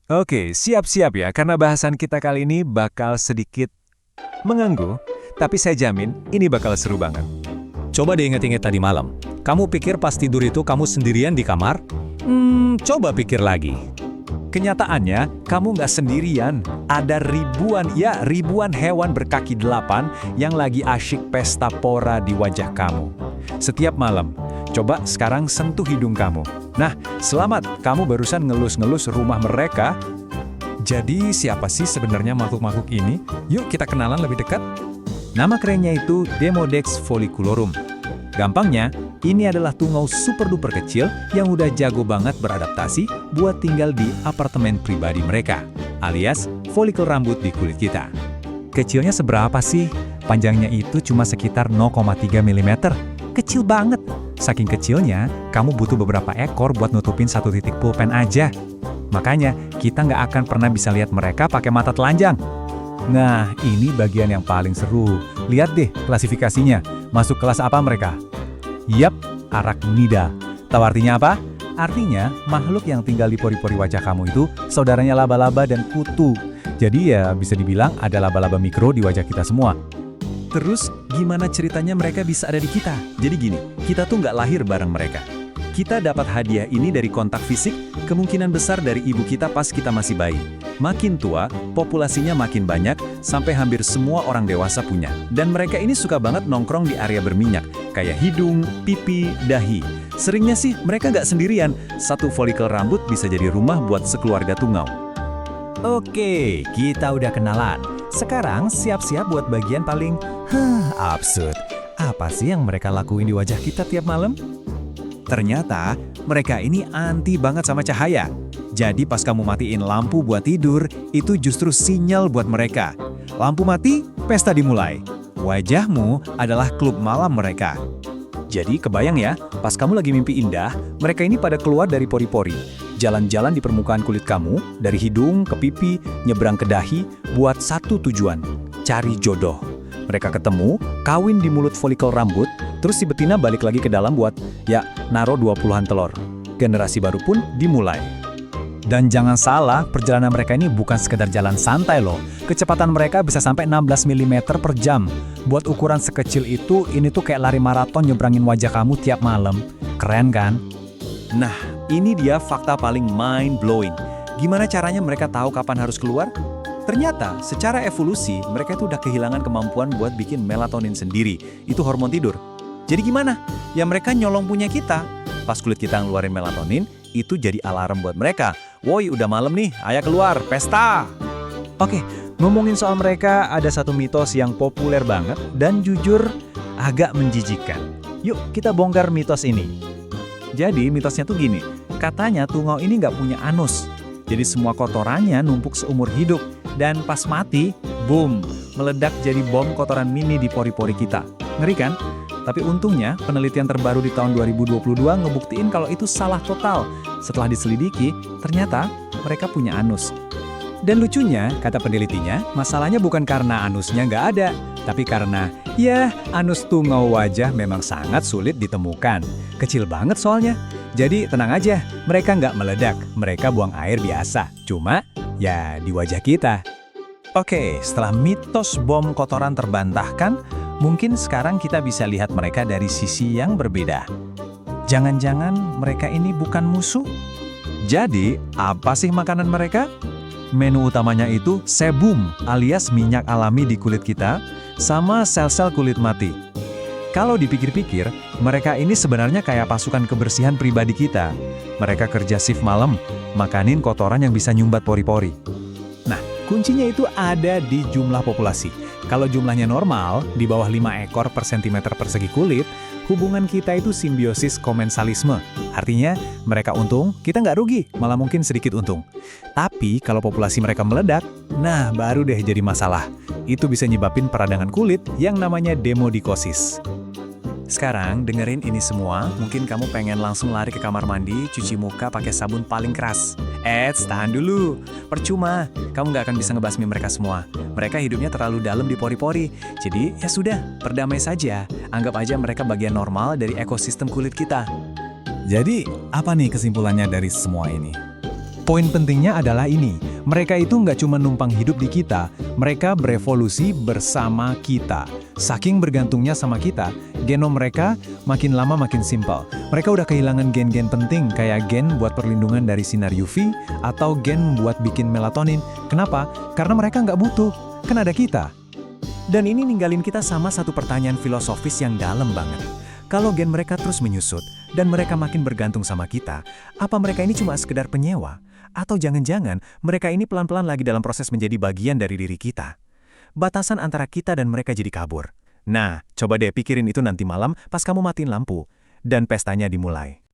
Oke, siap-siap ya, karena bahasan kita kali ini bakal sedikit mengganggu, tapi saya jamin ini bakal seru banget. Coba deh inget-inget tadi malam. Kamu pikir pas tidur itu kamu sendirian di kamar? Coba pikir lagi. Kenyataannya, kamu nggak sendirian. Ada ribuan hewan berkaki 8 yang lagi asyik pesta pora di wajah kamu. Setiap malam, coba sekarang sentuh hidung kamu. Nah, selamat, kamu barusan ngelus-ngelus rumah mereka. Jadi siapa sih sebenarnya makhluk-makhluk ini? Yuk kita kenalan lebih dekat. Nama kerennya itu Demodex folliculorum. Gampangnya, ini adalah tungau super duper kecil yang udah jago banget beradaptasi buat tinggal di apartemen pribadi mereka, alias folikel rambut di kulit kita. Kecilnya seberapa sih? Panjangnya itu cuma sekitar 0,3 mm. Kecil banget. Saking kecilnya, kamu butuh beberapa ekor buat nutupin satu titik pulpen aja. Makanya, kita nggak akan pernah bisa lihat mereka pakai mata telanjang. Nah, ini bagian yang paling seru. Lihat deh klasifikasinya. Masuk kelas apa mereka? Yap, arachnida. Tahu artinya apa? Artinya, makhluk yang tinggal di pori-pori wajah kamu itu saudaranya laba-laba dan kutu. Jadi ya bisa dibilang ada laba-laba mikro di wajah kita semua. Terus, gimana ceritanya mereka bisa ada di kita? Jadi gini, kita tuh nggak lahir bareng mereka. Kita dapat hadiah ini dari kontak fisik, kemungkinan besar dari ibu kita pas kita masih bayi. Makin tua, populasinya makin banyak, sampai hampir semua orang dewasa punya. Dan mereka ini suka banget nongkrong di area berminyak, kayak hidung, pipi, dahi. Seringnya sih mereka nggak sendirian, satu folikel rambut bisa jadi rumah buat sekeluarga tungau. Oke, kita udah kenalan. Sekarang siap-siap buat bagian paling absurd. Apa sih yang mereka lakuin di wajah kita tiap malam? Ternyata, mereka ini anti banget sama cahaya. Jadi pas kamu matiin lampu buat tidur, itu justru sinyal buat mereka. Lampu mati, pesta dimulai. Wajahmu adalah klub malam mereka. Jadi kebayang ya, pas kamu lagi mimpi indah, mereka ini pada keluar dari pori-pori. Jalan-jalan di permukaan kulit kamu, dari hidung ke pipi, nyebrang ke dahi, buat satu tujuan, cari jodoh. Mereka ketemu, kawin di mulut folikel rambut, terus si betina balik lagi ke dalam buat, naro 20-an telur. Generasi baru pun dimulai. Dan jangan salah, perjalanan mereka ini bukan sekedar jalan santai loh. Kecepatan mereka bisa sampai 16 mm per jam. Buat ukuran sekecil itu, ini tuh kayak lari maraton nyebrangin wajah kamu tiap malam. Keren kan? Nah, ini dia fakta paling mind-blowing. Gimana caranya mereka tahu kapan harus keluar? Ternyata, secara evolusi, mereka itu udah kehilangan kemampuan buat bikin melatonin sendiri. Itu hormon tidur. Jadi gimana? Ya mereka nyolong punya kita. Pas kulit kita ngeluarin melatonin, itu jadi alarm buat mereka. Woi, udah malam nih, ayo keluar, pesta! Oke, ngomongin soal mereka, ada satu mitos yang populer banget dan jujur agak menjijikkan. Yuk, kita bongkar mitos ini. Jadi mitosnya tuh gini, katanya tungau ini nggak punya anus. Jadi semua kotorannya numpuk seumur hidup. Dan pas mati, boom, meledak jadi bom kotoran mini di pori-pori kita. Ngeri kan? Tapi untungnya, penelitian terbaru di tahun 2022 ngebuktiin kalau itu salah total. Setelah diselidiki, ternyata mereka punya anus. Dan lucunya, kata penelitinya, masalahnya bukan karena anusnya nggak ada, tapi karena, anus tungau wajah memang sangat sulit ditemukan. Kecil banget soalnya. Jadi tenang aja, mereka nggak meledak, mereka buang air biasa. Cuma, di wajah kita. Oke, setelah mitos bom kotoran terbantahkan, mungkin sekarang kita bisa lihat mereka dari sisi yang berbeda. Jangan-jangan mereka ini bukan musuh? Jadi, apa sih makanan mereka? Menu utamanya itu sebum alias minyak alami di kulit kita, sama sel-sel kulit mati. Kalau dipikir-pikir, mereka ini sebenarnya kayak pasukan kebersihan pribadi kita. Mereka kerja shift malam, makanin kotoran yang bisa nyumbat pori-pori. Nah, kuncinya itu ada di jumlah populasi. Kalau jumlahnya normal, di bawah 5 ekor per sentimeter persegi kulit, hubungan kita itu simbiosis komensalisme. Artinya, mereka untung, kita nggak rugi, malah mungkin sedikit untung. Tapi, kalau populasi mereka meledak, nah baru deh jadi masalah. Itu bisa nyebabin peradangan kulit yang namanya demodikosis. Sekarang, dengerin ini semua, mungkin kamu pengen langsung lari ke kamar mandi, cuci muka pakai sabun paling keras. Tahan dulu. Percuma, kamu nggak akan bisa ngebasmi mereka semua. Mereka hidupnya terlalu dalam di pori-pori. Jadi, ya sudah, berdamai saja. Anggap aja mereka bagian normal dari ekosistem kulit kita. Jadi, apa nih kesimpulannya dari semua ini? Poin pentingnya adalah ini, mereka itu nggak cuma numpang hidup di kita, mereka berevolusi bersama kita. Saking bergantungnya sama kita, genom mereka makin lama makin simpel. Mereka udah kehilangan gen-gen penting kayak gen buat perlindungan dari sinar UV atau gen buat bikin melatonin. Kenapa? Karena mereka nggak butuh, kan ada kita. Dan ini ninggalin kita sama satu pertanyaan filosofis yang dalam banget. Kalau gen mereka terus menyusut, dan mereka makin bergantung sama kita, apa mereka ini cuma sekedar penyewa? Atau jangan-jangan mereka ini pelan-pelan lagi dalam proses menjadi bagian dari diri kita? Batasan antara kita dan mereka jadi kabur. Nah, coba deh pikirin itu nanti malam pas kamu matiin lampu, dan pestanya dimulai.